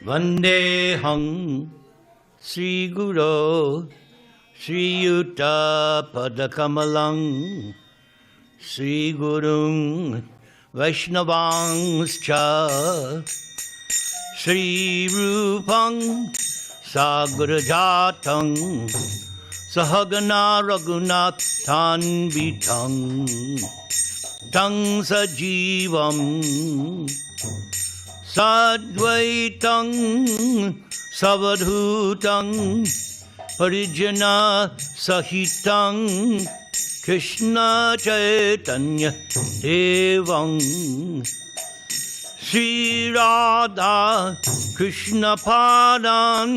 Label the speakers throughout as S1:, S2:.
S1: Vandeham Sri Guru Sri Yuta Padakamalang Sri Gurung Vaishnavangscha Sri Rupang Sagrajatang Sahagana Raghunathan Vitang Tang Sajivam Sadvaitang Savadhutang Parijana Sahitang Krishna Chaitanya Devang Sri Radha Krishna Padan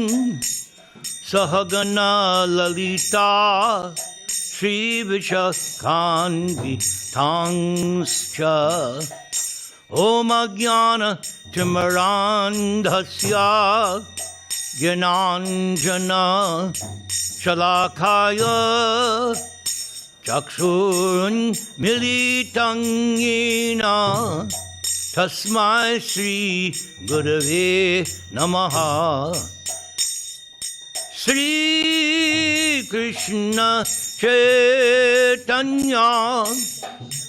S1: Sahagana Lalita Sri Vishakhanvi Tangscha Om Ajnana Timarandhasya Gyananjana Shalakaya Chakshurun Militang Yena Tasmai Sri Gurave Namaha Sri Krishna Chaitanya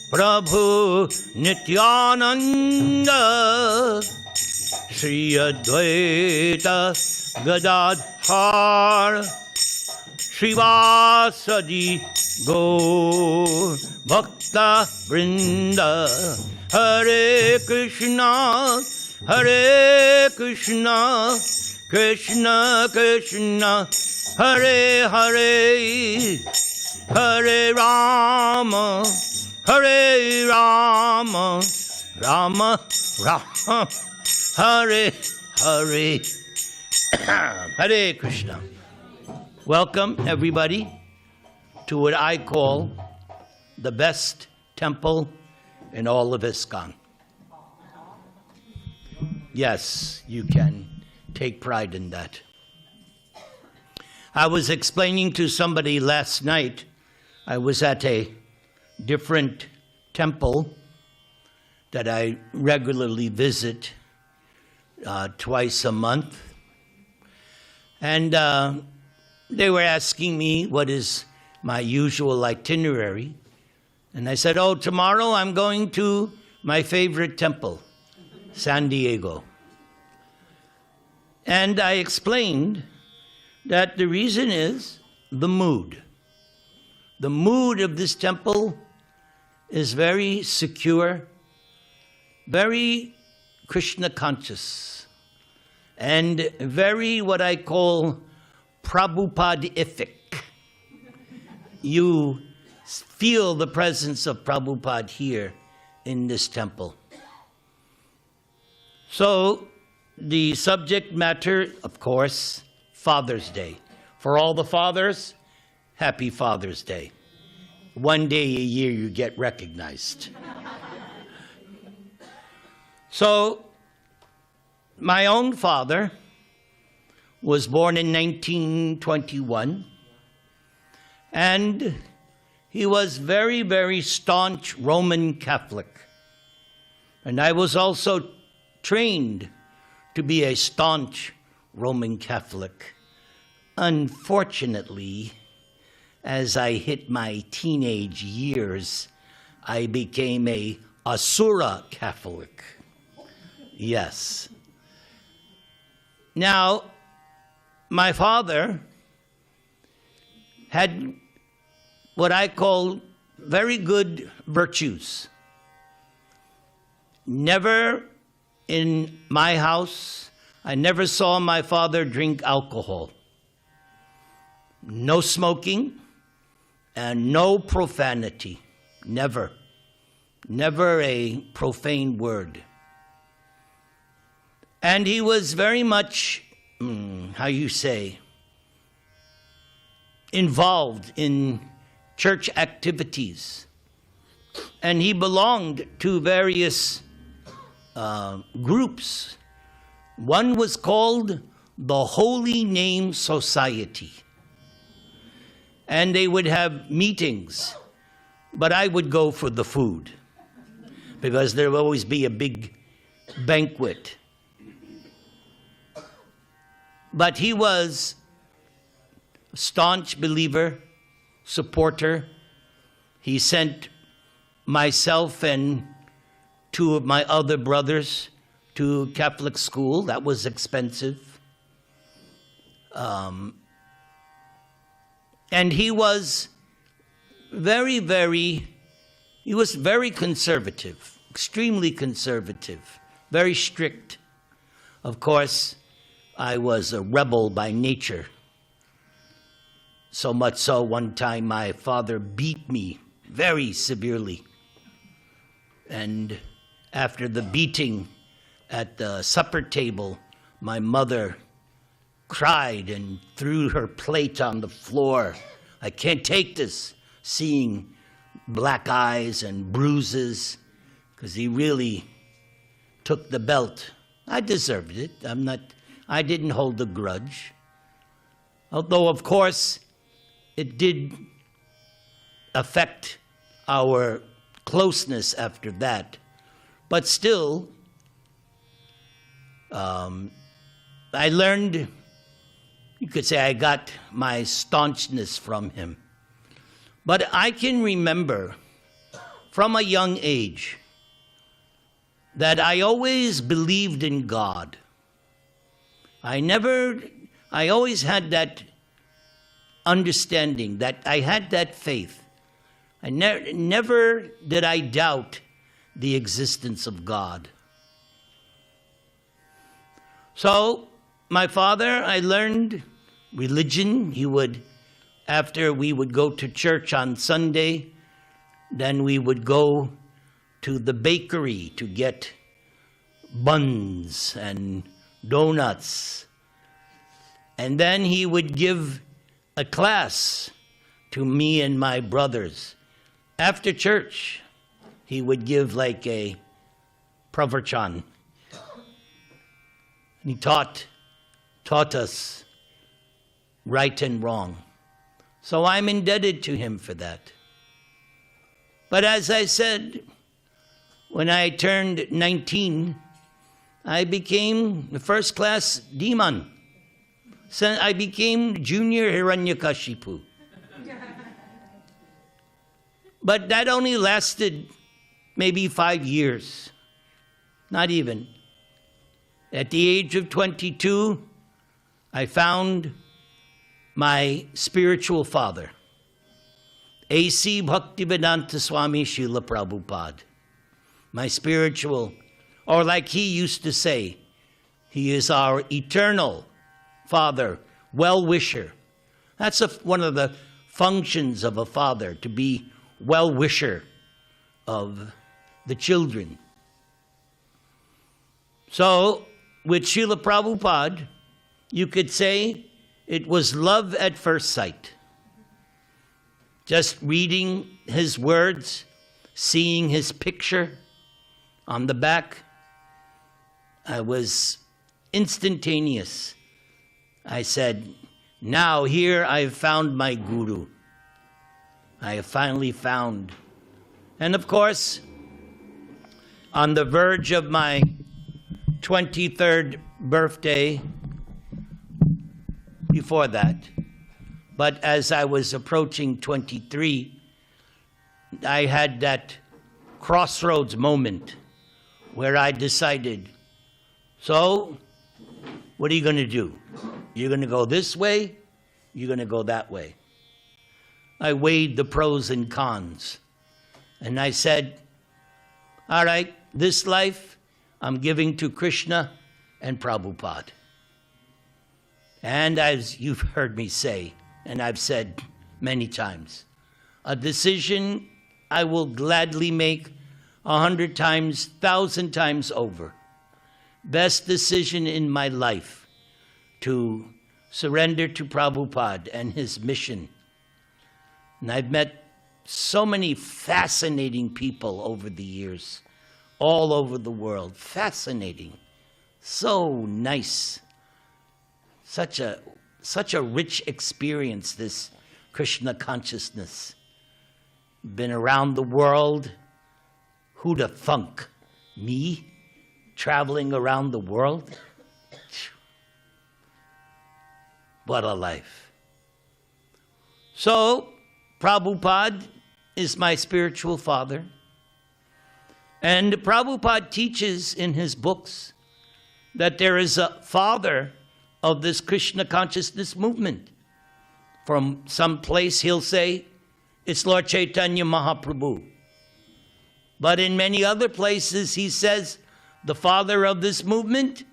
S1: Prabhu Nityananda Sri Advaita Gadadhar Srivasadi Gaur Bhakta Vrinda Hare Krishna Krishna Krishna Hare Hare Hare Rama Rama Rama Hare Hare Hare Krishna. Welcome everybody to what I call the best temple in all of ISKCON. Yes, you can take pride in that. I was explaining to somebody last night, I was at a different temple that I regularly visit twice a month. And they were asking me what is my usual itinerary. And I said, oh, tomorrow I'm going to my favorite temple, San Diego. And I explained that the reason is the mood. The mood of this temple is very secure, very Krishna conscious, and very what I call Prabhupada-ific. You feel the presence of Prabhupada here in this temple. So the subject matter, of course, Father's Day. For all the fathers, happy Father's Day. One day a year you get recognized. So, my own father was born in 1921, and he was very, very staunch Roman Catholic. And I was also trained to be a staunch Roman Catholic. Unfortunately, as I hit my teenage years, I became a Asura Catholic. Yes. Now, my father had what I call very good virtues. Never in my house, I never saw my father drink alcohol. No smoking and no profanity. Never. Never a profane word. And he was very much, involved in church activities. And he belonged to various groups. One was called the Holy Name Society. And they would have meetings, but I would go for the food because there would always be a big banquet. But he was a staunch believer, supporter. He sent myself and two of my other brothers to Catholic school. That was expensive. And he was very conservative, extremely conservative, very strict. Of course, I was a rebel by nature. So much so, one time my father beat me very severely. And after the beating at the supper table, my mother cried and threw her plate on the floor. I can't take this, seeing black eyes and bruises, because he really took the belt. I deserved it. I didn't hold a grudge. Although, of course, it did affect our closeness after that. But still, I learned, you could say I got my staunchness from him. But I can remember from a young age that I always believed in God. I always had that understanding, that I had that faith. I never did I doubt the existence of God. So, my father, I learned religion. After we would go to church on Sunday, then we would go to the bakery to get buns and donuts. And then he would give a class to me and my brothers. After church, he would give like a pravarchan. He taught us right and wrong. So I'm indebted to him for that. But as I said, when I turned 19, I became the first class demon. So I became junior Hiranyakashipu. But that only lasted maybe 5 years, not even. At the age of 22, I found my spiritual father, A.C. Bhaktivedanta Swami Srila Prabhupada. My spiritual, or like he used to say, he is our eternal father, well-wisher. That's one of the functions of a father, to be well-wisher of the children. So, with Srila Prabhupada, you could say it was love at first sight. Just reading his words, seeing his picture on the back, I was instantaneous. I said, now here I've found my guru. I have finally found. And of course, on the verge of my 23rd birthday, before that, but as I was approaching 23, I had that crossroads moment where I decided, so what are you going to do? You're going to go this way, you're going to go that way. I weighed the pros and cons, and I said, all right, this life I'm giving to Krishna and Prabhupada. And as you've heard me say, and I've said many times, a decision I will gladly make 100 times, 1,000 times over. Best decision in my life to surrender to Prabhupada and his mission. And I've met so many fascinating people over the years, all over the world. Fascinating. So nice. Such a rich experience, this Krishna consciousness. Been around the world. Who'da thunk? Me? Traveling around the world? What a life. So, Prabhupada is my spiritual father. And Prabhupada teaches in his books that there is a father of this Krishna consciousness movement. From some place he'll say, it's Lord Chaitanya Mahaprabhu. But in many other places he says, the father of this movement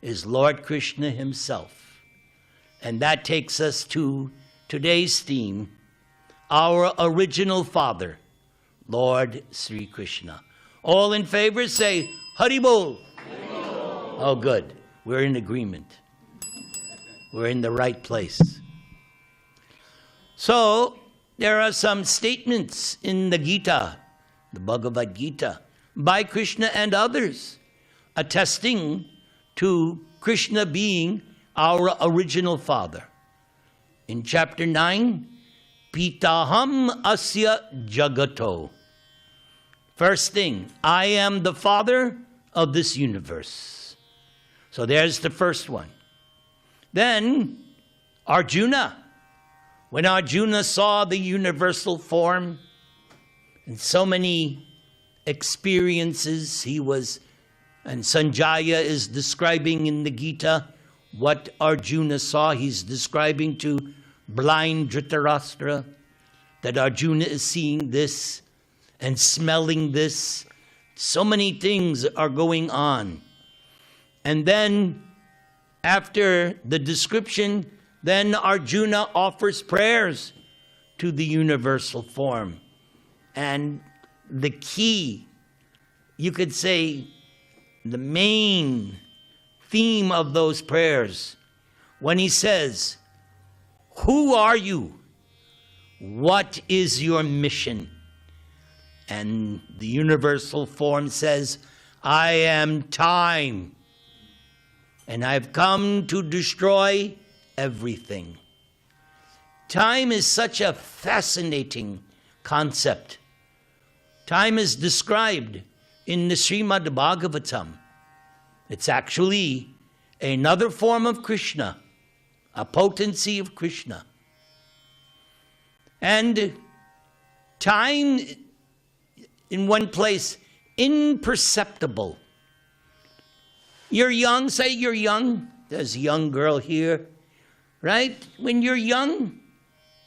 S1: is Lord Krishna himself. And that takes us to today's theme, our original father, Lord Sri Krishna. All in favor say, Hari Bol. Oh, good. We're in agreement. We're in the right place. So, there are some statements in the Gita, the Bhagavad-Gita, by Krishna and others, attesting to Krishna being our original father. In chapter 9, Pitaham Asya Jagato. First thing, I am the father of this universe. So there's the first one. Then, Arjuna. When Arjuna saw the universal form and so many experiences and Sanjaya is describing in the Gita what Arjuna saw. He's describing to blind Dhritarashtra that Arjuna is seeing this and smelling this. So many things are going on. And then, after the description, then Arjuna offers prayers to the universal form. And the key, you could say, the main theme of those prayers, when he says, who are you? What is your mission? And the universal form says, I am time, and I've come to destroy everything. Time is such a fascinating concept. Time is described in the Srimad-Bhagavatam. It's actually another form of Krishna, a potency of Krishna. And time, in one place, imperceptible. You're young, say you're young. There's a young girl here, right? When you're young,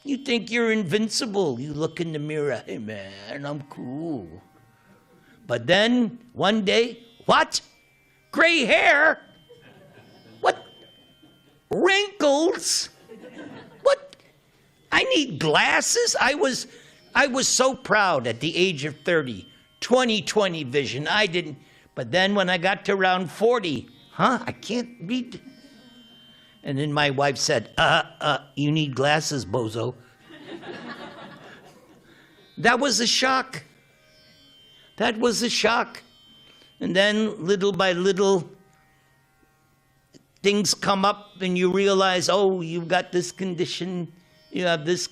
S1: you think you're invincible. You look in the mirror, hey man, I'm cool. But then, one day, what? Gray hair? What? Wrinkles? What? I need glasses? I was so proud at the age of 30, 20/20 vision. I didn't, but then when I got to around 40, I can't read. And then my wife said, you need glasses, bozo. That was a shock. That was a shock. And then little by little, things come up and you realize, oh, you've got this condition, you have this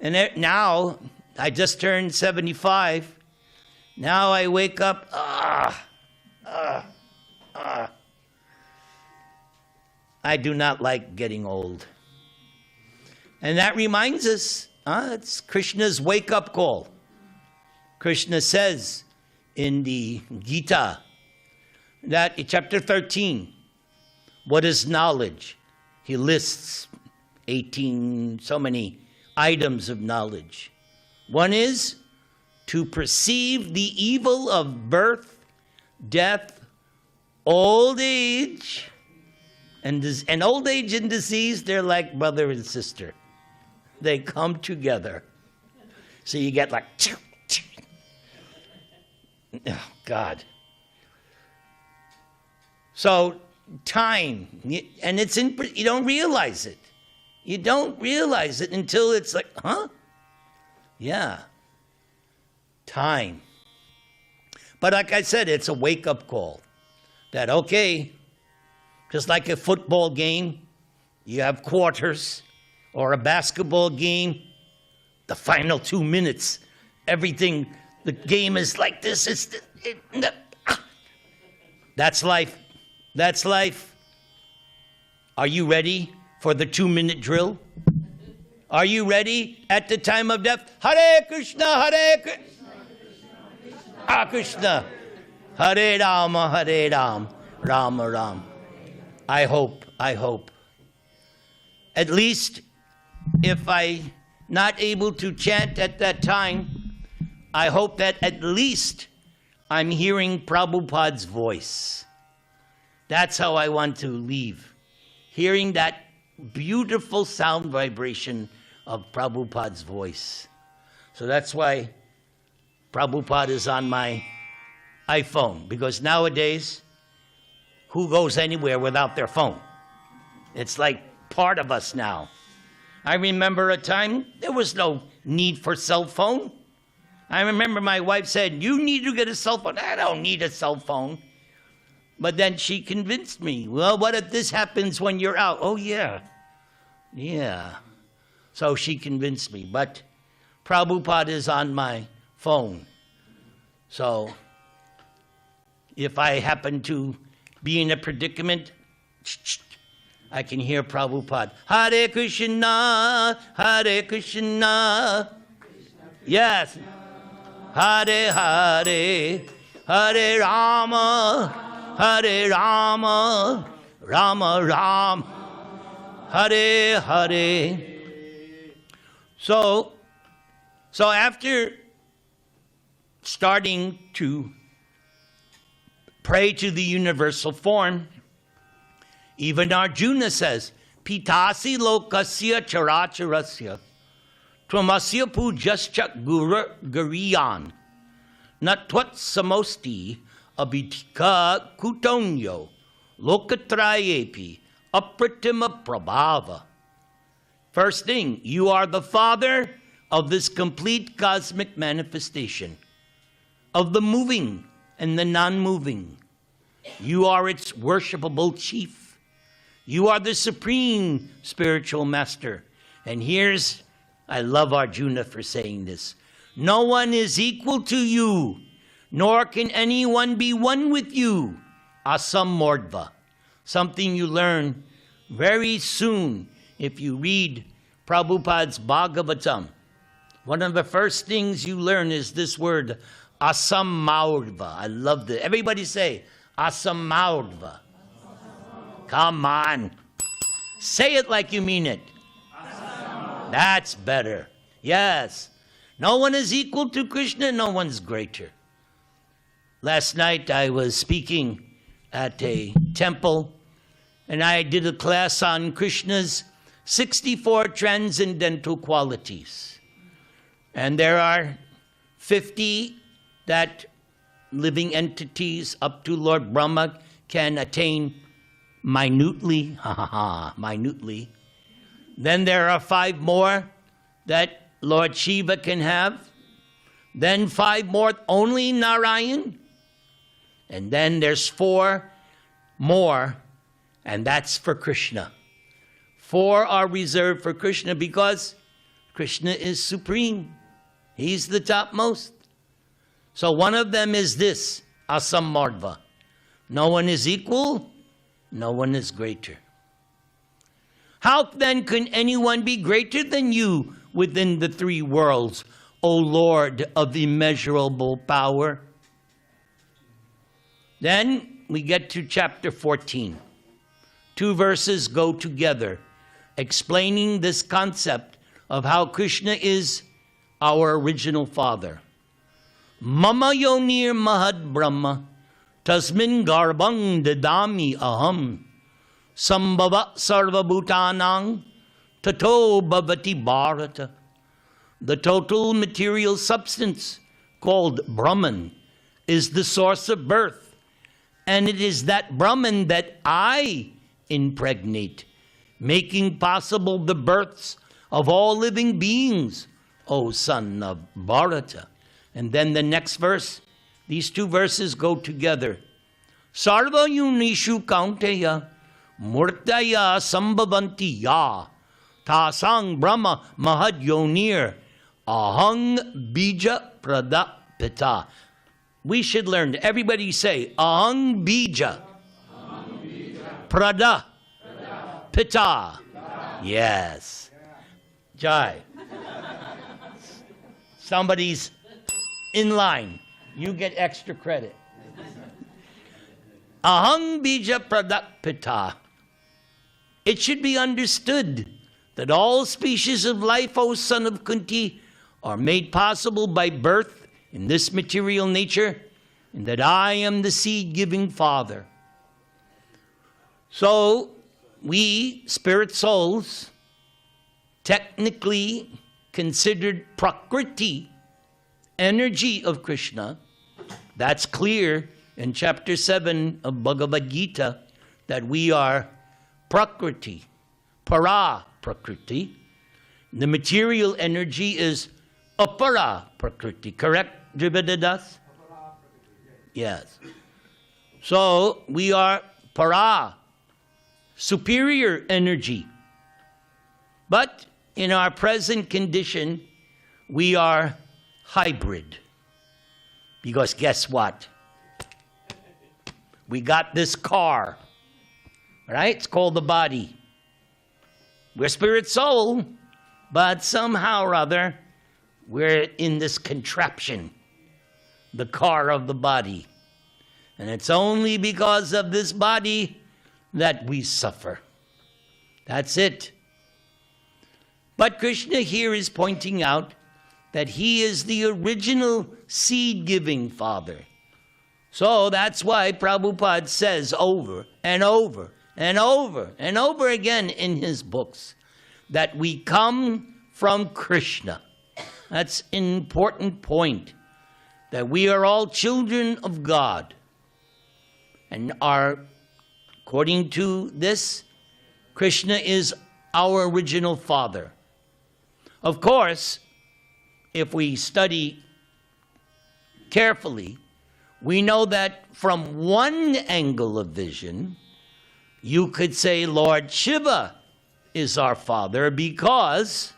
S1: and now, I just turned 75. Now I wake up, I do not like getting old. And that reminds us, it's Krishna's wake-up call. Krishna says in the Gita, that in chapter 13, what is knowledge? He lists 18, so many items of knowledge. One is to perceive the evil of birth, death, old age, and old age and disease, they're like brother and sister. They come together. So you get like, oh, God. So time, and it's in, you don't realize it. You don't realize it until it's like, yeah, time. But like I said, it's a wake-up call that, okay, just like a football game, you have quarters, or a basketball game, the final 2 minutes, everything, the game is like this. That's life. That's life. Are you ready for the 2-minute drill? Are you ready at the time of death? Hare Krishna, Hare Krishna. Krishna. Hare Rama, Hare Rama, Rama Rama. I hope. At least if I'm not able to chant at that time, I hope that at least I'm hearing Prabhupada's voice. That's how I want to leave. Hearing that beautiful sound vibration of Prabhupada's voice. So that's why Prabhupada is on my iPhone, because nowadays, who goes anywhere without their phone? It's like part of us now. I remember a time there was no need for cell phone. I remember my wife said, "You need to get a cell phone." I don't need a cell phone. But then she convinced me, well, what if this happens when you're out? Oh, yeah. So she convinced me. But Prabhupada is on my phone. So if I happen to be in a predicament, I can hear Prabhupada. Hare Krishna, Hare Krishna. Yes. Hare Hare, Hare Rama, Hare Rama, Rama Rama, Hare Hare. So after starting to pray to the universal form, even Arjuna says, Pitasi lokasya characharasya tvamasya pujascha guriyan natvat samosti abhitika kutonyo lokatrayepi apratima prabhava. First thing, you are the father of this complete cosmic manifestation, of the moving and the non-moving. You are its worshipable chief. You are the supreme spiritual master. And I love Arjuna for saying this. No one is equal to you, nor can anyone be one with you. Asamordva. Something you learn very soon if you read Prabhupada's Bhagavatam. One of the first things you learn is this word, Asamordva. I love it. Everybody say, Asamordva. Come on. Say it like you mean it. That's better. Yes. No one is equal to Krishna. No one's greater. Last night I was speaking at a temple, and I did a class on Krishna's 64 transcendental qualities. And there are 50 that living entities up to Lord Brahma can attain minutely. Minutely. Then there are 5 more that Lord Shiva can have. Then 5 more only Narayan. And then there's 4 more, and that's for Krishna. 4 are reserved for Krishna because Krishna is supreme. He's the topmost. So one of them is this, Asamardva. No one is equal, no one is greater. How then can anyone be greater than you within the 3 worlds, O Lord of immeasurable power? Then we get to chapter 14. 2 verses go together, explaining this concept of how Krishna is our original father. Mama yonir mahad brahma, tasmin garbang dadami aham, sambhava sarvabhutanang, tato bhavati bharata. The total material substance, called Brahman, is the source of birth. And it is that Brahman that I impregnate, making possible the births of all living beings, O son of Bharata. And then the next verse, these 2 verses go together. Sarva yunishu kaunteya murtaya sambhavanti ya tasang brahma mahad yonir ahang bija prada pita. We should learn. Everybody say, ahang bija, prada, pita. Yes. Jai. Somebody's in line. You get extra credit. Aham bija pradakpita. It should be understood that all species of life, O son of Kunti, are made possible by birth in this material nature, and that I am the seed-giving Father. So, we, spirit souls, technically considered Prakriti, energy of Krishna. That's clear in chapter 7 of Bhagavad-Gita, that we are Prakriti, Para Prakriti. The material energy is Apara Prakriti, correct, Jivadadas? Yes. So, we are Para, superior energy. But in our present condition, we are hybrid. Because guess what? We got this car, right? It's called the body. We're spirit soul, but somehow or other, we're in this contraption, the car of the body. And it's only because of this body that we suffer. That's it. But Krishna here is pointing out that he is the original seed-giving Father. So that's why Prabhupada says over and over and over and over again in his books that we come from Krishna. That's an important point, that we are all children of God. And according to this, Krishna is our original Father. Of course, if we study carefully, we know that from one angle of vision, you could say Lord Shiva is our Father, because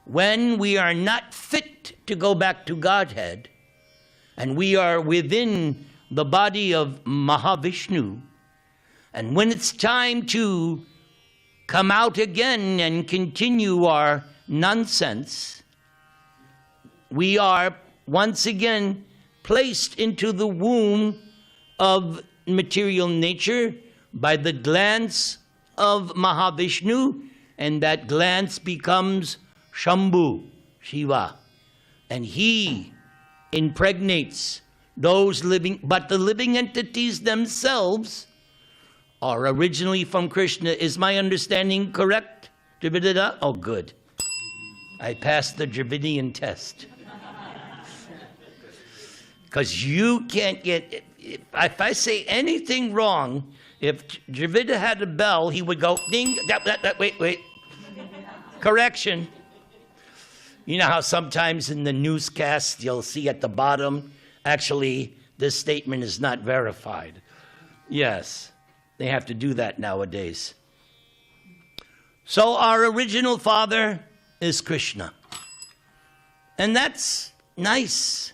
S1: when we are not fit to go back to Godhead, and we are within the body of Maha Vishnu, and when it's time to come out again and continue our nonsense, we are once again placed into the womb of material nature by the glance of Mahavishnu, and that glance becomes Shambhu, Shiva. And he impregnates those living, but the living entities themselves are originally from Krishna. Is my understanding correct, Dravidida? Oh, good. I passed the Dravidian test. Because you can't get, if I say anything wrong, if Dravida had a bell, he would go, ding, wait. Correction. You know how sometimes in the newscast you'll see at the bottom, actually, this statement is not verified. Yes, they have to do that nowadays. So our original Father is Krishna. And that's nice.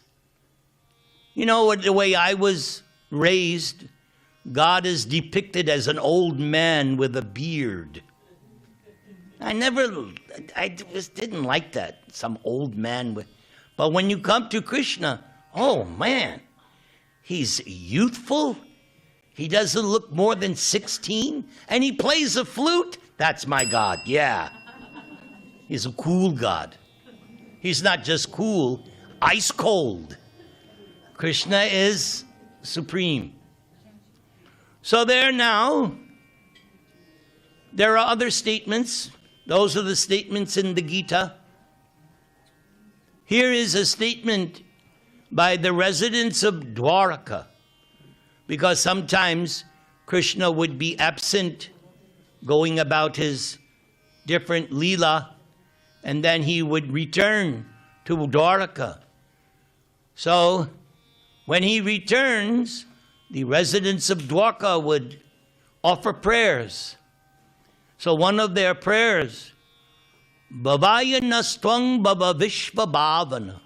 S1: You know, the way I was raised, God is depicted as an old man with a beard. I just didn't like that, some old man with, but when you come to Krishna, oh man, he's youthful, he doesn't look more than 16, and he plays a flute. That's my God, yeah. He's a cool God. He's not just cool, ice cold. Krishna is supreme. So there are other statements. Those are the statements in the Gita. Here is a statement by the residents of Dwaraka, because sometimes Krishna would be absent, going about his different leela, and then he would return to Dwaraka. So when he returns, the residents of Dwarka would offer prayers. So one of their prayers, Bhavaya Nastvang Bhava Vishva Bhavana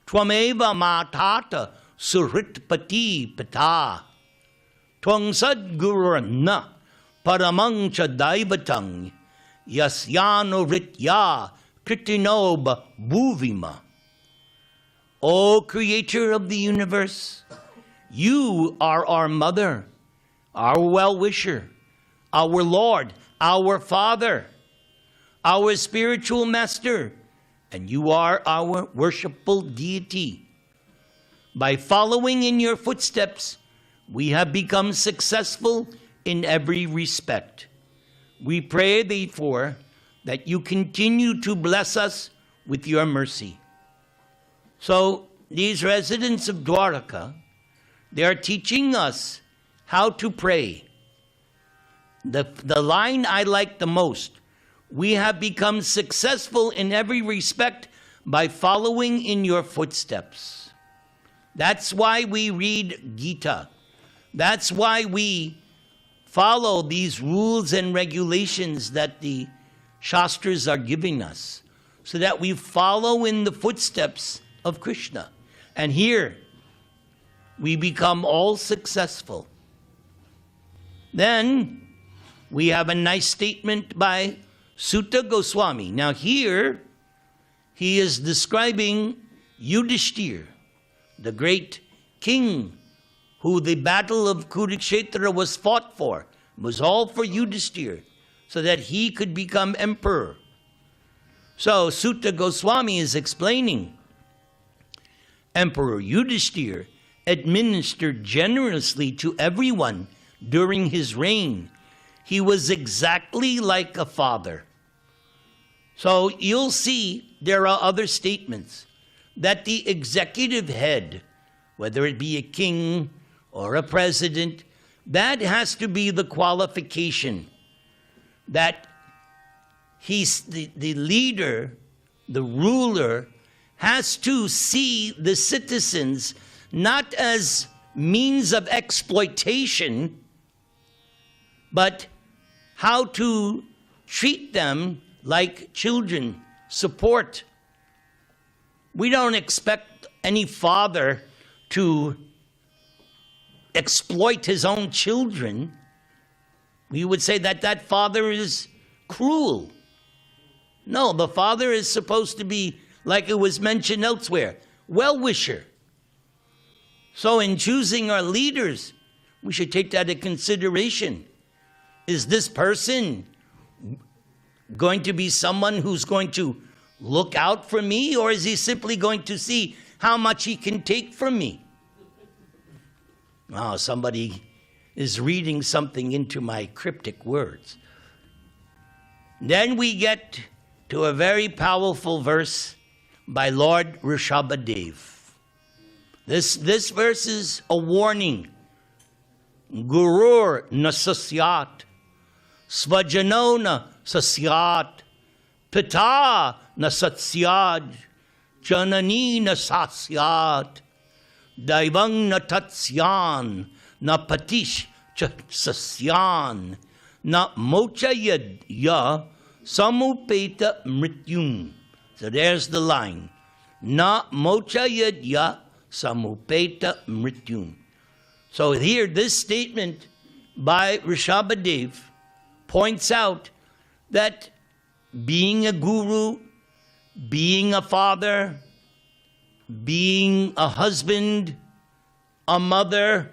S1: Twameva Matata Suritpati Pata Twang Sadgurana Paramang Chadaivatang yasyano ritya kritinoba bhuvima. O Creator of the universe, you are our mother, our well-wisher, our Lord, our Father, our spiritual master, and you are our worshipful deity. By following in your footsteps, we have become successful in every respect. We pray, therefore, that you continue to bless us with your mercy. So, these residents of Dwaraka, they are teaching us how to pray. The line I like the most, we have become successful in every respect by following in your footsteps. That's why we read Gita. That's why we follow these rules and regulations that the Shastras are giving us, so that we follow in the footsteps of Krishna. And here, we become all successful. Then, we have a nice statement by Sutta Goswami. Now here, he is describing Yudhishthir, the great king who the battle of Kurukshetra was fought for. It was all for Yudhishthir, so that he could become emperor. So Sutta Goswami is explaining, Emperor Yudhishthir administered generously to everyone during his reign. He was exactly like a father. So you'll see there are other statements that the executive head, whether it be a king or a president, that has to be the qualification, that he's the leader, the ruler, has to see the citizens not as means of exploitation, but how to treat them like children, support. We don't expect any father to exploit his own children. We would say that that father is cruel. No, the father is supposed to be, like it was mentioned elsewhere, well-wisher. So in choosing our leaders, we should take that into consideration. Is this person going to be someone who's going to look out for me, or is he simply going to see how much he can take from me? Oh, somebody is reading something into my cryptic words. Then we get to a very powerful verse by Lord Rishabhadev. This verse is a warning. Gurur na sasyat, svajano na sasyat, pita na sasyad, janani na sasyat, daivang na tatsyan, na patish cha sasyan, na mochayadya samupeta mrityum. So there's the line. Na mochayadya samupeta mrityum. So here, this statement by Rishabhadev points out that being a guru, being a father, being a husband, a mother,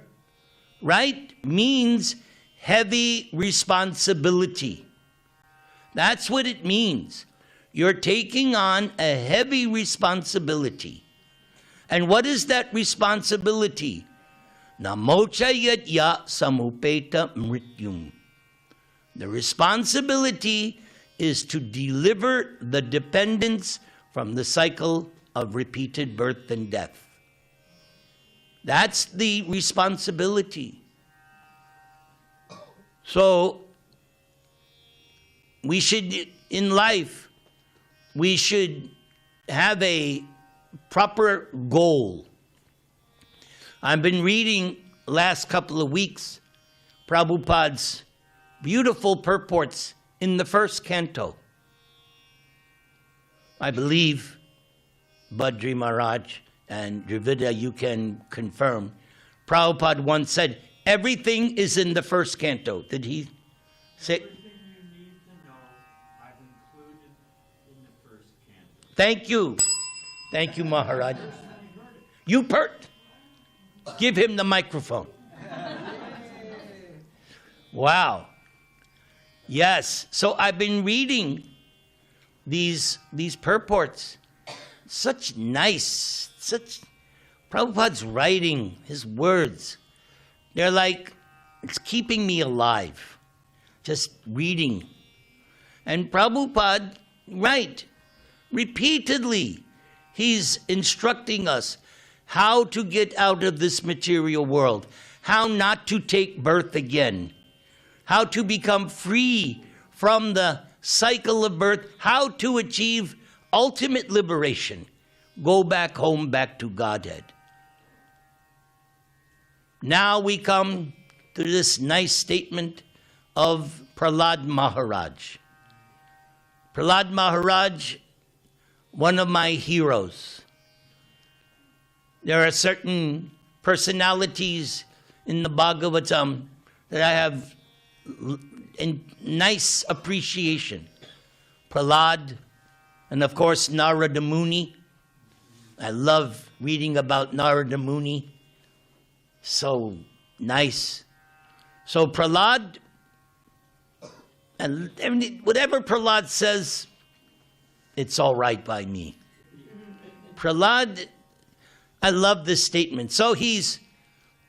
S1: right, means heavy responsibility. That's what it means. You're taking on a heavy responsibility. And what is that responsibility? Na mochayatya samupeta mrityum. The responsibility is to deliver the dependents from the cycle of repeated birth and death. That's the responsibility. So, we should, in life, we should have a proper goal. I've been reading last couple of weeks Prabhupada's beautiful purports in the first canto. I believe, Badri Maharaj and Dravida, you can confirm, Prabhupada once said, everything is in the first canto. Did he say?
S2: Everything you need to know, I
S1: Thank you. Thank you, Maharaj. You pert. Give him the microphone. Wow. Yes. So I've been reading these purports. Such Prabhupada's writing, his words, they're like, it's keeping me alive. Just reading. And Prabhupada, right, repeatedly, he's instructing us how to get out of this material world, how not to take birth again, how to become free from the cycle of birth, how to achieve ultimate liberation, go back home, back to Godhead. Now we come to this nice statement of Prahlad Maharaj. Prahlad Maharaj, one of my heroes. There are certain personalities in the Bhagavatam that I have in nice appreciation. Prahlad, and of course Narada Muni. I love reading about Narada Muni. So nice. So Prahlad, and whatever Prahlad says, it's all right by me. Prahlad, I love this statement. So he's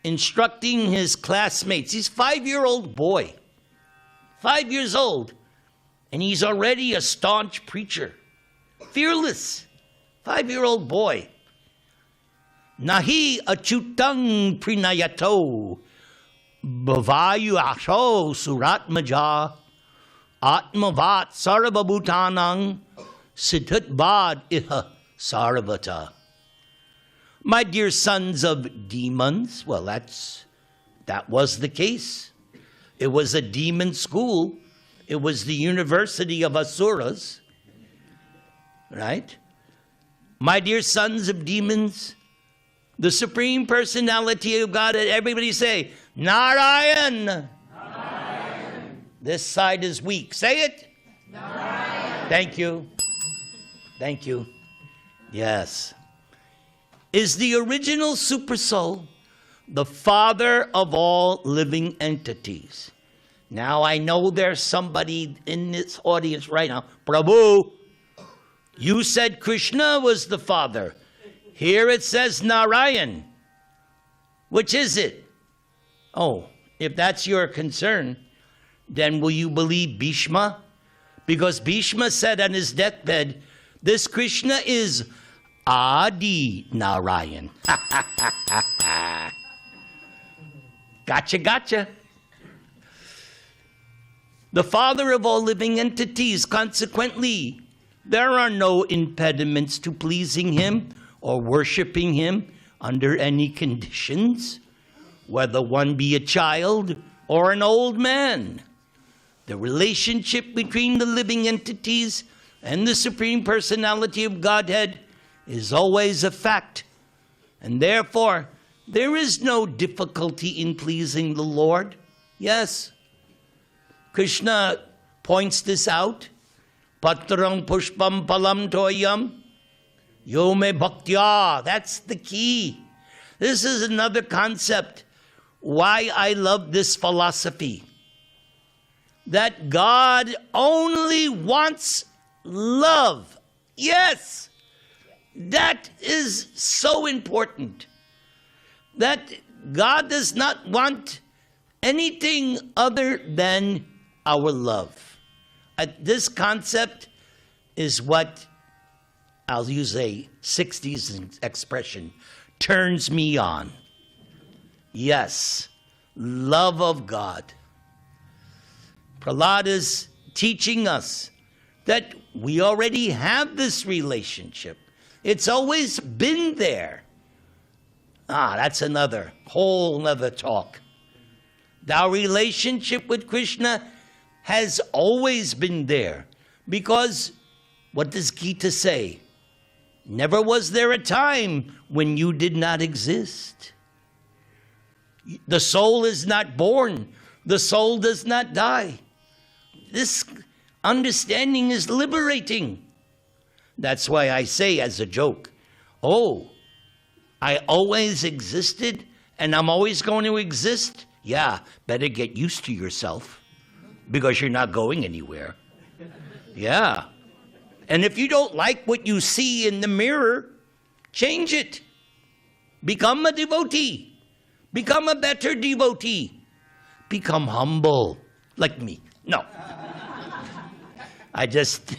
S1: instructing his classmates. He's a 5-year-old boy, 5 years old, and he's already a staunch preacher, fearless, 5-year-old boy. Nahi achutang prinayato bhavayu asho suratmaja atmavat sarvabhutanang siddhatvad iha sarvata. My dear sons of demons, well, that was the case. It was a demon school. It was the university of asuras, right? My dear sons of demons, the Supreme Personality of Godhead, everybody say, Narayan. Narayan. This side is weak. Say it. Narayan. Thank you. Thank you. Yes. Is the original Supersoul, the father of all living entities. Now I know there's somebody in this audience right now. Prabhu, you said Krishna was the father. Here it says Narayan. Which is it? Oh, if that's your concern, then will you believe Bhishma? Because Bhishma said on his deathbed, this Krishna is Adi Narayan. Gotcha. The father of all living entities. Consequently, there are no impediments to pleasing him or worshiping him under any conditions, whether one be a child or an old man. The relationship between the living entities and the Supreme Personality of Godhead is always a fact, and therefore there is no difficulty in pleasing the Lord. Yes, Krishna points this out. Patrang pushpam palam toyam yome bhaktya. That's the key. This is another concept why I love this philosophy. That God only wants love. Yes. That is so important. That God does not want anything other than our love. This concept is what, I'll use a 60s expression, turns me on. Yes, love of God. Prahlad is teaching us that we already have this relationship. It's always been there. That's another whole other talk. Our relationship with Krishna has always been there. Because, what does Gita say? Never was there a time when you did not exist. The soul is not born. The soul does not die. This understanding is liberating. That's why I say as a joke, oh, I always existed and I'm always going to exist? Yeah, better get used to yourself because you're not going anywhere. Yeah. And if you don't like what you see in the mirror, change it. Become a devotee. Become a better devotee. Become humble, like me. No. I just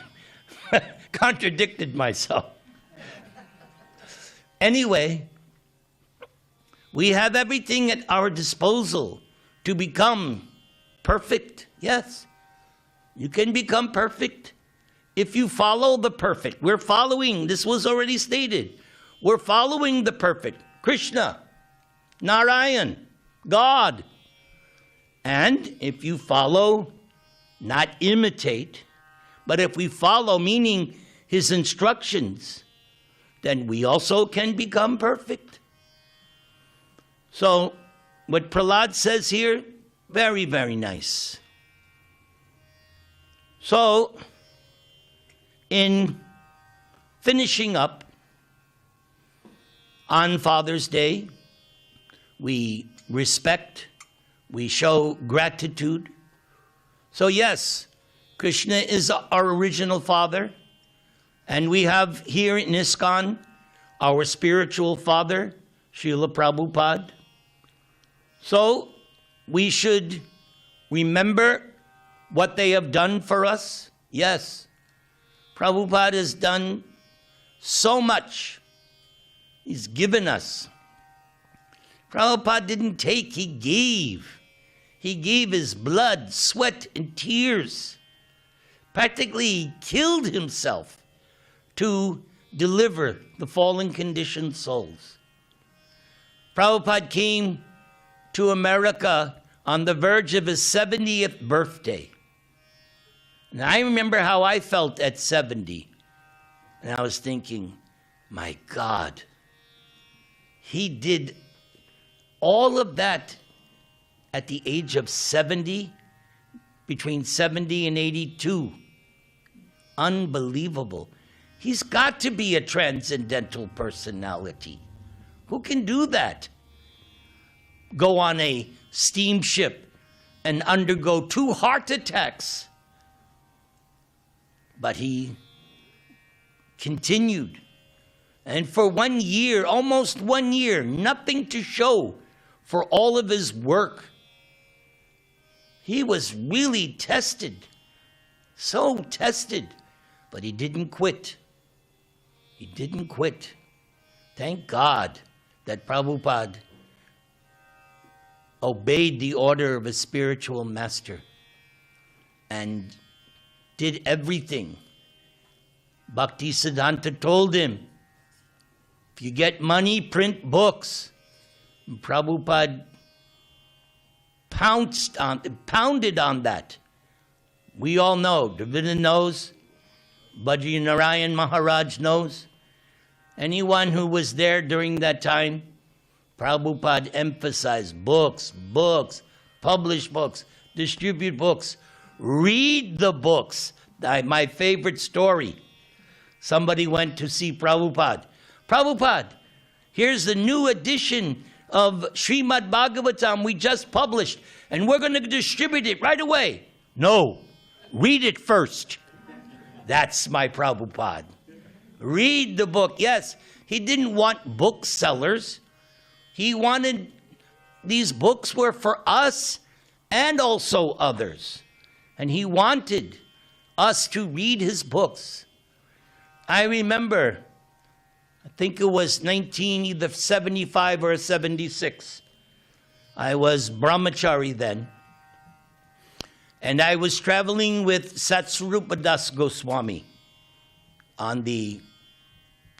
S1: contradicted myself. Anyway, we have everything at our disposal to become perfect. Yes, you can become perfect if you follow the perfect. We're following, this was already stated, we're following the perfect. Krishna, Narayan, God. And if you follow, not imitate, but if we follow, meaning his instructions, then we also can become perfect. So, what Prahlad says here, very, very nice. So, in finishing up on Father's Day, we respect, we show gratitude. So yes, Krishna is our original father, and we have here in ISKCON our spiritual father, Srila Prabhupada. So we should remember what they have done for us. Yes, Prabhupada has done so much. He's given us. Prabhupada didn't take, he gave. He gave his blood, sweat, and tears. Practically, he killed himself to deliver the fallen conditioned souls. Prabhupada came to America on the verge of his 70th birthday. And I remember how I felt at 70. And I was thinking, my God, he did all of that at the age of 70, between 70 and 82. Unbelievable. He's got to be a transcendental personality. Who can do that? Go on a steamship and undergo 2 heart attacks. But he continued. And for 1 year, almost 1 year, nothing to show for all of his work. He was really tested, so tested, but he didn't quit. He didn't quit. Thank God that Prabhupada obeyed the order of his spiritual master and did everything. Bhakti Siddhanta told him, if you get money, print books. And Prabhupada pounded on that. We all know. Davida knows. Bhaji Narayan Maharaj knows. Anyone who was there during that time, Prabhupada emphasized books, books, publish books, distribute books, read the books. My favorite story. Somebody went to see Prabhupada. Prabhupada, here's the new edition of Srimad-Bhagavatam we just published, and we're going to distribute it right away. No, read it first. That's my Prabhupada. Read the book. Yes, he didn't want booksellers. He wanted, these books were for us and also others. And he wanted us to read his books. I remember, I think it was either 75 or 76. I was brahmachari then. And I was traveling with Satsvarupa Das Goswami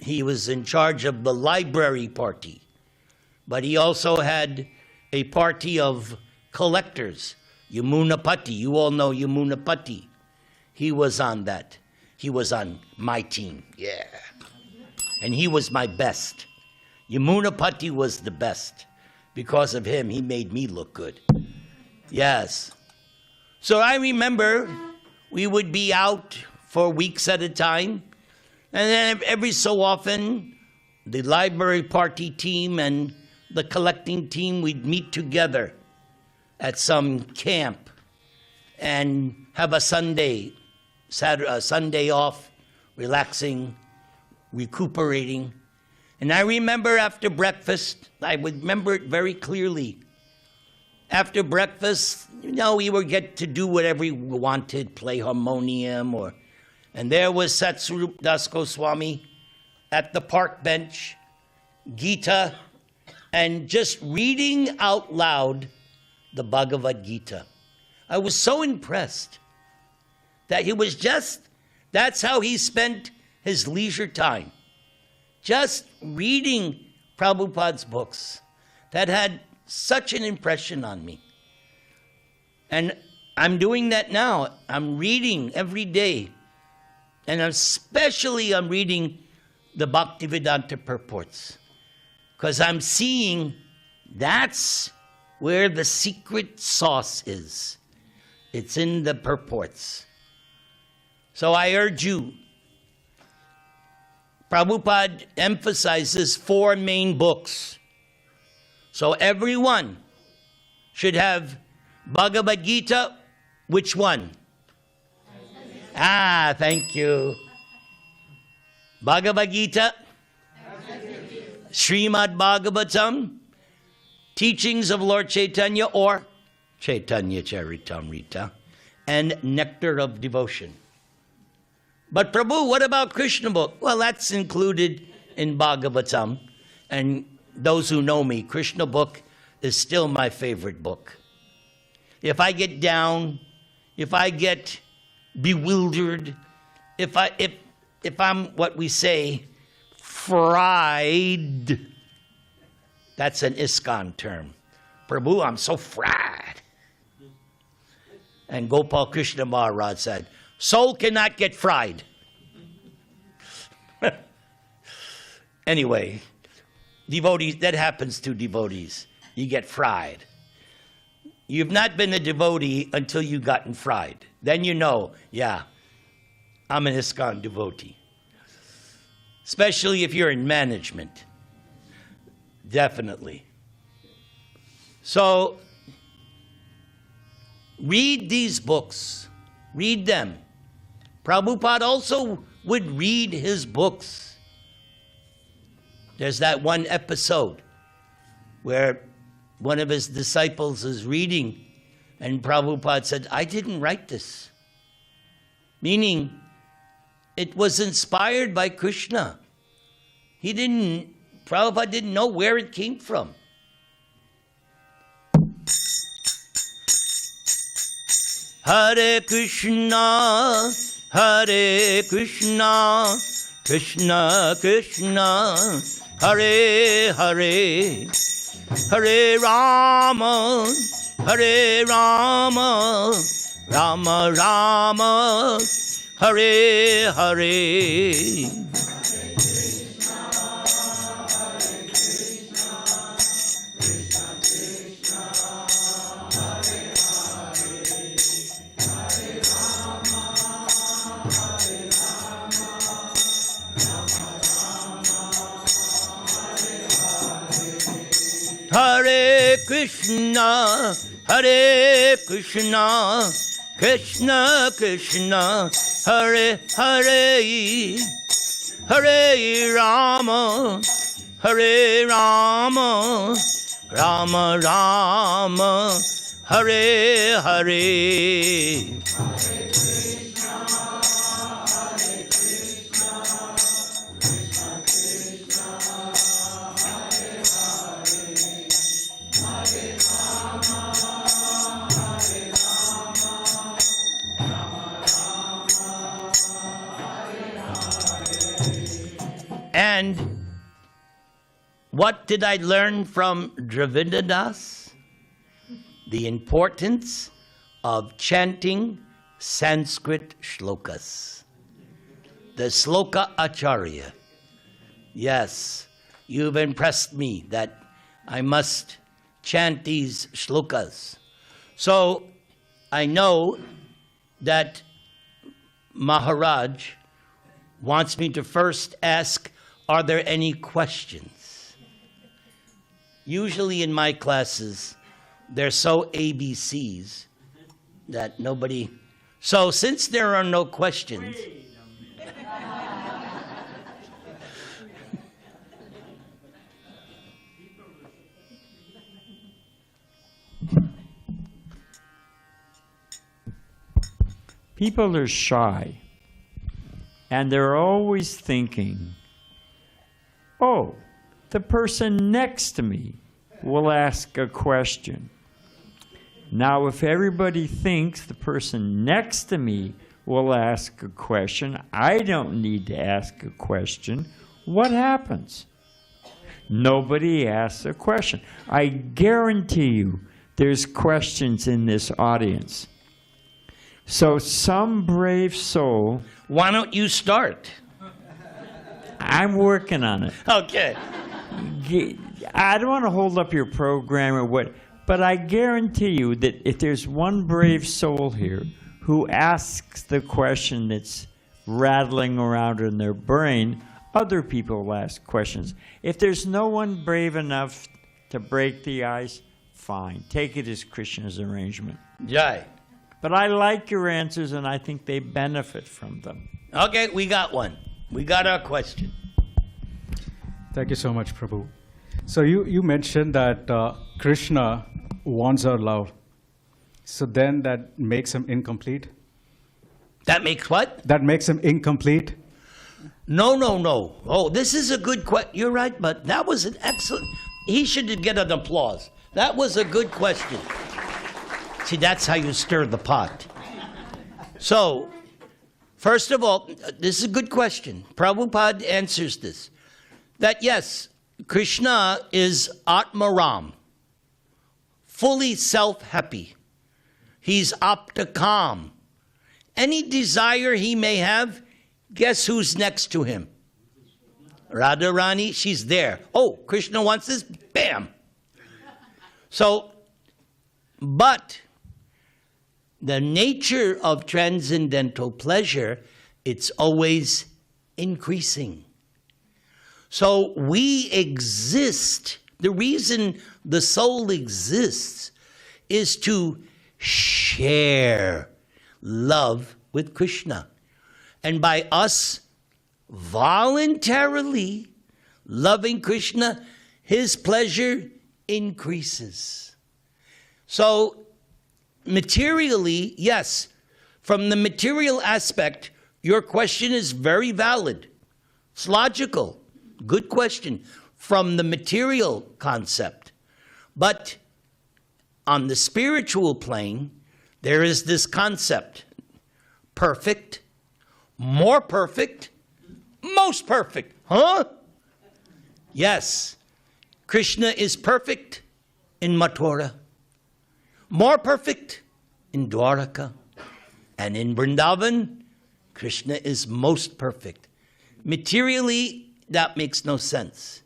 S1: he was in charge of the library party. But he also had a party of collectors. Yamunapati, you all know Yamunapati. He was on that. He was on my team, yeah. And he was my best. Yamunapati was the best. Because of him, he made me look good. Yes. So I remember we would be out for weeks at a time, And then every so often, the library party team and the collecting team, we'd meet together at some camp and have a Sunday off, relaxing, recuperating. And I remember after breakfast, I would remember it very clearly. After breakfast, we would get to do whatever we wanted, play harmonium, and there was Satsvarup Das Goswami at the park bench, Gita, and just reading out loud the Bhagavad-Gita. I was so impressed that that's how he spent his leisure time. Just reading Prabhupada's books. That had such an impression on me. And I'm doing that now. I'm reading every day. And especially I'm reading the Bhaktivedanta purports. Because I'm seeing that's where the secret sauce is. It's in the purports. So I urge you, Prabhupada emphasizes 4 main books. So everyone should have Bhagavad-Gita. Which one? Thank you. Bhagavad-Gita, Srimad-Bhagavatam, Teachings of Lord Chaitanya or Caitanya-caritamrita, and Nectar of Devotion. But Prabhu, what about Krishna book? Well, that's included in Bhagavatam. And those who know me, Krishna book is still my favorite book. If I get down, if I get bewildered, if I'm what we say, fried, that's an ISKCON term. Prabhu, I'm so fried. And Gopal Krishna Maharaj said, soul cannot get fried. Anyway, devotees, that happens to devotees. You get fried. You've not been a devotee until you've gotten fried. Then you know, yeah, I'm an ISKCON devotee. Especially if you're in management. Definitely. So, read these books. Read them. Prabhupada also would read his books. There's that one episode where one of his disciples is reading, and Prabhupada said, I didn't write this. Meaning, it was inspired by Krishna. Prabhupada didn't know where it came from. Hare Krishna, Krishna Krishna, Hare Hare, Hare Rama, Rama Rama, Hare Hare. Hare Krishna, Krishna Krishna, Hare Hare, Hare Rama, Rama Rama, Hare Hare. And what did I learn from Dravida Das? The importance of chanting Sanskrit shlokas. The Shloka Acharya. Yes, you've impressed me that I must chant these shlokas. So I know that Maharaj wants me to first ask, are there any questions? Usually in my classes, they're so ABCs that nobody... So since there are no questions...
S2: People are shy, and they're always thinking, oh, the person next to me will ask a question. Now, if everybody thinks the person next to me will ask a question, I don't need to ask a question, what happens? Nobody asks a question. I guarantee you there's questions in this audience. So some brave soul...
S1: Why don't you start?
S2: I'm working on it.
S1: Okay.
S2: I don't want to hold up your program or what, but I guarantee you that if there's one brave soul here who asks the question that's rattling around in their brain, other people will ask questions. If there's no one brave enough to break the ice, fine. Take it as Krishna's arrangement.
S1: Jai.
S2: But I like your answers, and I think they benefit from them.
S1: Okay, we got one. We got our question.
S3: Thank you so much, Prabhu. So you mentioned that Krishna wants our love. So then that makes him incomplete?
S1: That makes what?
S3: That makes him incomplete?
S1: No. Oh, this is a good question. You're right, but that was an excellent... He should get an applause. That was a good question. See, that's how you stir the pot. So, first of all, this is a good question. Prabhupada answers this. That yes, Krishna is Atmaram, fully self-happy. He's Aptakam. Any desire he may have, guess who's next to him? Radharani, she's there. Oh, Krishna wants this, bam. So, but the nature of transcendental pleasure, it's always increasing. So we exist. The reason the soul exists is to share love with Krishna. And by us voluntarily loving Krishna, his pleasure increases. So materially, yes, from the material aspect, your question is very valid. It's logical. Good question from the material concept. But on the spiritual plane, there is this concept. Perfect, more perfect, most perfect. Huh? Yes, Krishna is perfect in Mathura. More perfect in Dwaraka. And in Vrindavan, Krishna is most perfect. Materially, that makes no sense.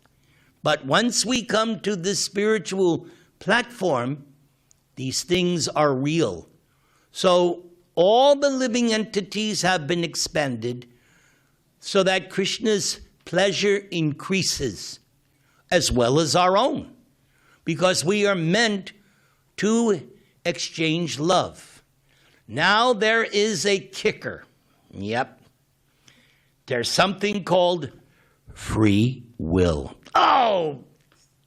S1: But once we come to this spiritual platform, these things are real. So all the living entities have been expanded so that Krishna's pleasure increases, as well as our own, because we are meant to exchange love. Now there is a kicker. Yep. There's something called free will. Oh,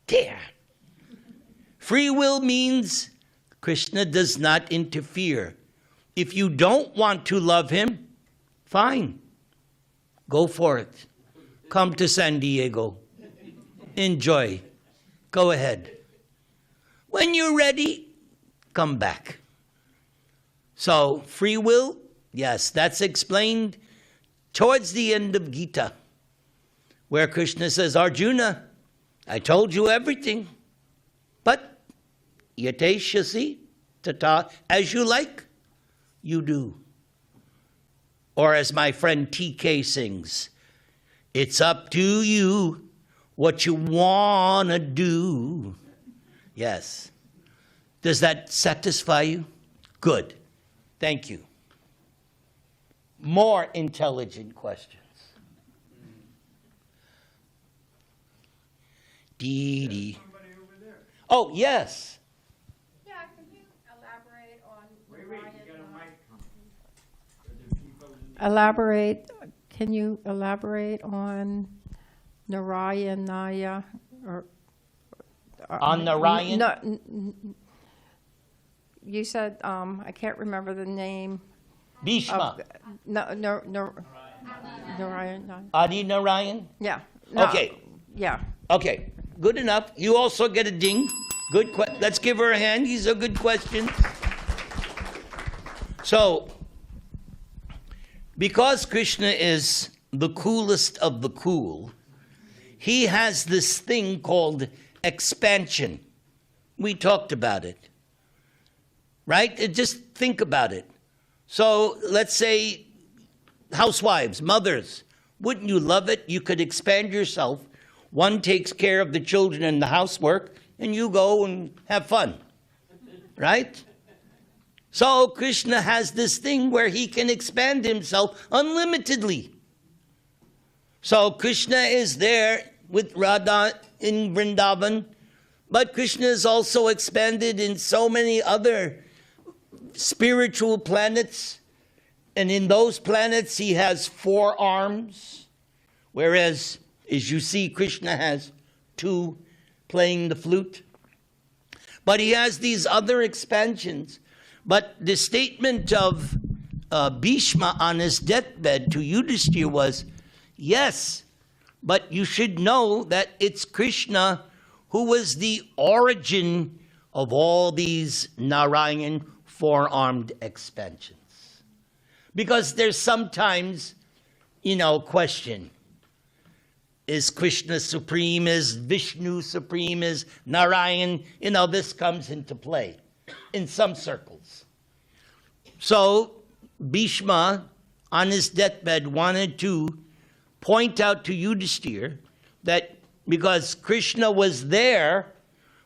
S1: dear. Free will means Krishna does not interfere. If you don't want to love him, fine. Go for it. Come to San Diego. Enjoy. Go ahead. When you're ready, come back. So, free will, yes, that's explained towards the end of Gita, where Krishna says, Arjuna, I told you everything, but yateshasi tata, as you like, you do. Or as my friend TK sings, it's up to you what you want to do. Yes. Does that satisfy you? Good. Thank you. More intelligent questions. Dee dee. Oh, yes.
S4: Yeah, can you elaborate on can you elaborate on Narayanaya or
S1: On Narayan?
S4: No, you said I can't remember the name.
S1: Bhishma.
S4: No, Narayan.
S1: Adi Narayan?
S4: Yeah. No,
S1: Okay.
S4: Yeah.
S1: Okay, good enough. You also get a ding. Good. Let's give her a hand. These are good questions. So, because Krishna is the coolest of the cool, he has this thing called expansion. We talked about it. Right? Just think about it. So, let's say housewives, mothers, wouldn't you love it? You could expand yourself. One takes care of the children and the housework, and you go and have fun, right? So Krishna has this thing where he can expand himself unlimitedly. So Krishna is there with Radha in Vrindavan, but Krishna is also expanded in so many other spiritual planets, and in those planets he has 4 arms, whereas as you see, Krishna has 2 playing the flute. But he has these other expansions. But the statement of Bhishma on his deathbed to Yudhishthira was, yes, but you should know that it's Krishna who was the origin of all these Narayan 4-armed expansions. Because there's sometimes, question. Is Krishna supreme? Is Vishnu supreme? Is Narayan? This comes into play in some circles. So Bhishma, on his deathbed, wanted to point out to Yudhishthira that because Krishna was there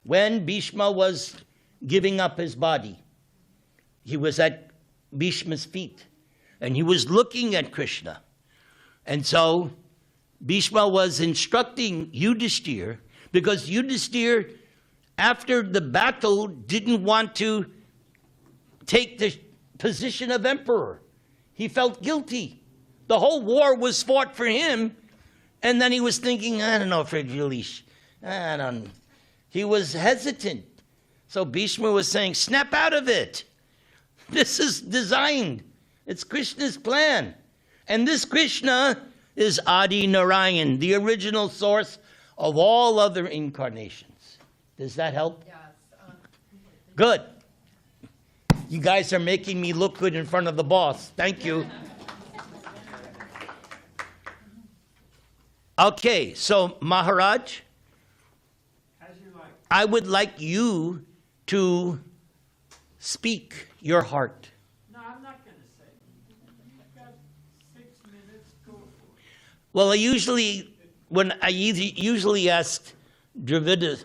S1: when Bhishma was giving up his body. He was at Bhishma's feet, and he was looking at Krishna. And so Bhishma was instructing Yudhishthira because Yudhishthira, after the battle, didn't want to take the position of emperor. He felt guilty. The whole war was fought for him, and then he was thinking, I don't know if it really, he was hesitant. So Bhishma was saying, snap out of it. This is designed. It's Krishna's plan. And this Krishna is Adi Narayan, the original source of all other incarnations. Does that help?
S4: Yes.
S1: Good. You guys are making me look good in front of the boss. Thank you. Okay, so Maharaj,
S2: As you like.
S1: I would like you to speak your heart.
S2: No, I'm not going to say. You've got 6 minutes. Go for it.
S1: Well, I usually ask Dravida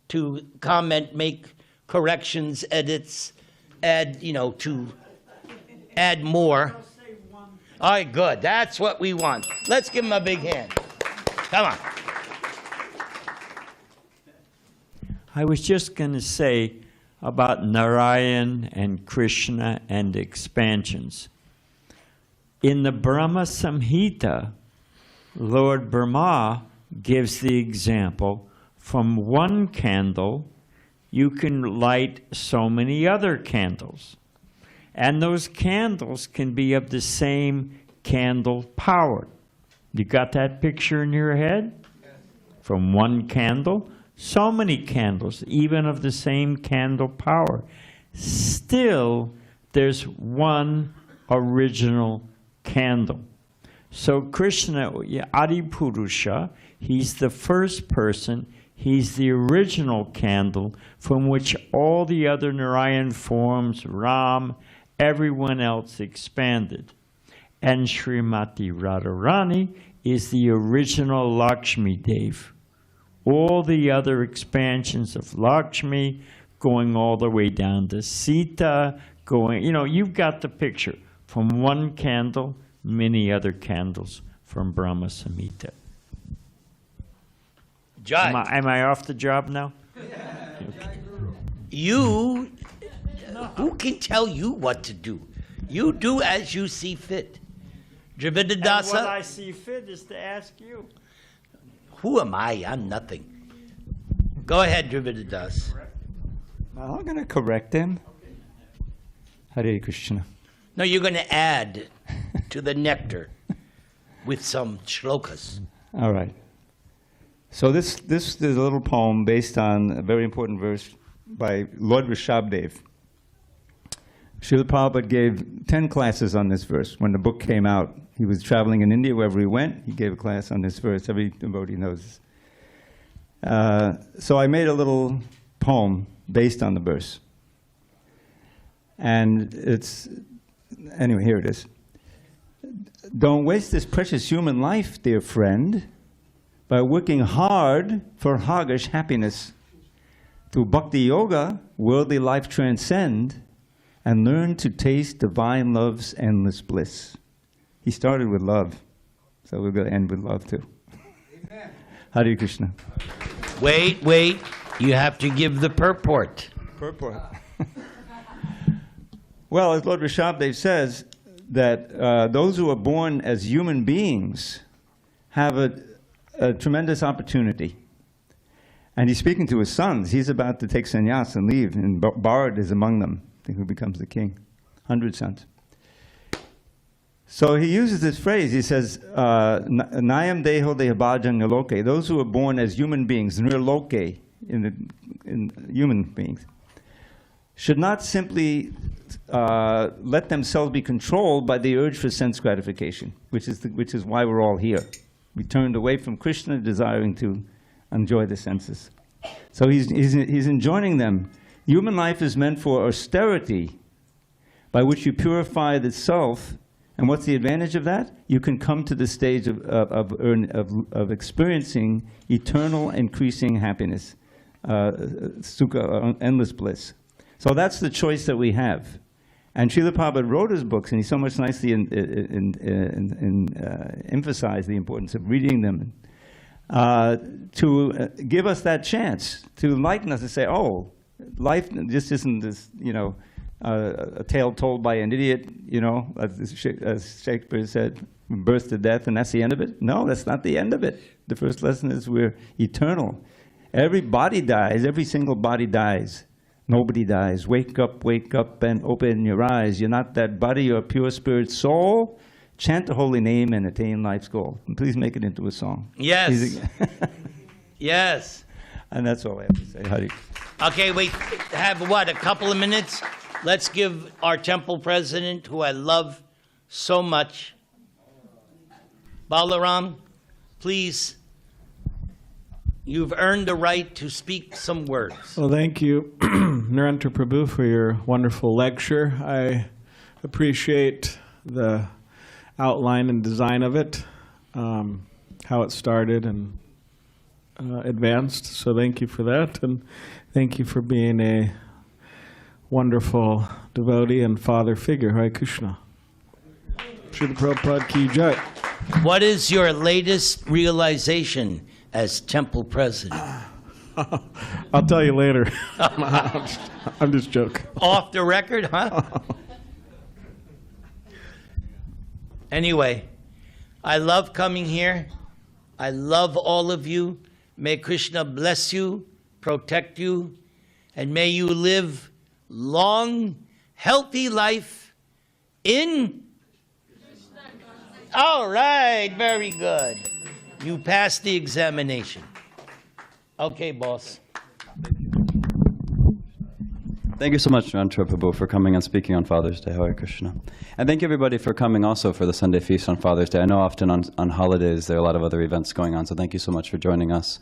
S1: to comment, make corrections, edits, add more.
S2: I'll say one thing.
S1: All right, good. That's what we want. Let's give him a big hand. Come on.
S2: I was just going to say about Narayan and Krishna and expansions. In the Brahma Samhita, Lord Brahma gives the example, from one candle you can light so many other candles. And those candles can be of the same candle power. You got that picture in your head? Yes. From one candle, so many candles, even of the same candle power. Still, there's one original candle. So Krishna, Adipurusha, he's the first person, he's the original candle from which all the other Narayan forms, Ram, everyone else expanded. And Srimati Radharani is the original Lakshmi Dev. All the other expansions of Lakshmi, going all the way down to Sita, you've got the picture. From one candle, many other candles from Brahma Samhita.
S1: Judge,
S2: Am I off the job now?
S1: you, who can tell you what to do? You do as you see fit. Dravida
S2: And what I
S1: Dasa,
S2: see fit is to ask you.
S1: who am I? I'm nothing. Go ahead, Dravida Dasa.
S5: I'm going to correct him. Hare Krishna.
S1: No, you're going to add to the nectar with some shlokas.
S5: All right. So this is a little poem based on a very important verse by Lord Rishabhdev. Srila Prabhupada gave 10 classes on this verse. When the book came out, he was traveling in India. Wherever he went, he gave a class on this verse. Every devotee knows this. So I made a little poem based on the verse. And it's, anyway, here it is. Don't waste this precious human life, dear friend, by working hard for hoggish happiness. Through bhakti yoga, worldly life transcend and learn to taste divine love's endless bliss. He started with love, so we're going to end with love too. Amen. Hare Krishna.
S1: Wait, you have to give the purport.
S5: Purport. Well, as Lord Rishabhdev says, that those who are born as human beings have a tremendous opportunity. And he's speaking to his sons. He's about to take sannyas and leave, and Bharat is among them, who becomes the king. 100 sons. So he uses this phrase. He says, Nayam deho dehabhajang loke. Those who are born as human beings, nirloke, in human beings, should not simply let themselves be controlled by the urge for sense gratification, which is why we're all here. We turned away from Krishna, desiring to enjoy the senses. So he's enjoining them. Human life is meant for austerity, by which you purify the self. And what's the advantage of that? You can come to the stage of experiencing eternal, increasing happiness, sukha, endless bliss. So that's the choice that we have. And Srila Prabhupada wrote his books, and he so much nicely emphasized the importance of reading them, to give us that chance, to enlighten us, to say, oh, life just isn't this, a tale told by an idiot, as Shakespeare said, from birth to death, and that's the end of it? No, that's not the end of it. The first lesson is we're eternal. Every body dies, every single body dies. Nobody dies. Wake up and open your eyes. You're not that body, you're a pure spirit soul. Chant the holy name and attain life's goal. And please make it into a song.
S1: Yes. Yes.
S5: And that's all I have to say. Hari.
S1: Okay, we have what, a couple of minutes? Let's give our temple president, who I love so much, Balaram, please. You've earned the right to speak some words.
S6: Well, thank you, Nirantara Prabhu, for your wonderful lecture. I appreciate the outline and design of it, how it started and advanced. So thank you for that, and thank you for being a wonderful devotee and father figure. Hare Krishna. Srila Prabhupada ki jai.
S1: What is your latest realization as temple president?
S6: I'll tell you later. I'm just joking.
S1: Off the record, huh? Anyway, I love coming here. I love all of you. May Krishna bless you, protect you, and may you live long, healthy life in... All right, very good. You passed the examination. Okay, boss.
S7: Thank you so much, Nirantara Prabhu, for coming and speaking on Father's Day. Hare Krishna. And thank you, everybody, for coming also for the Sunday feast on Father's Day. I know often on holidays there are a lot of other events going on, so thank you so much for joining us.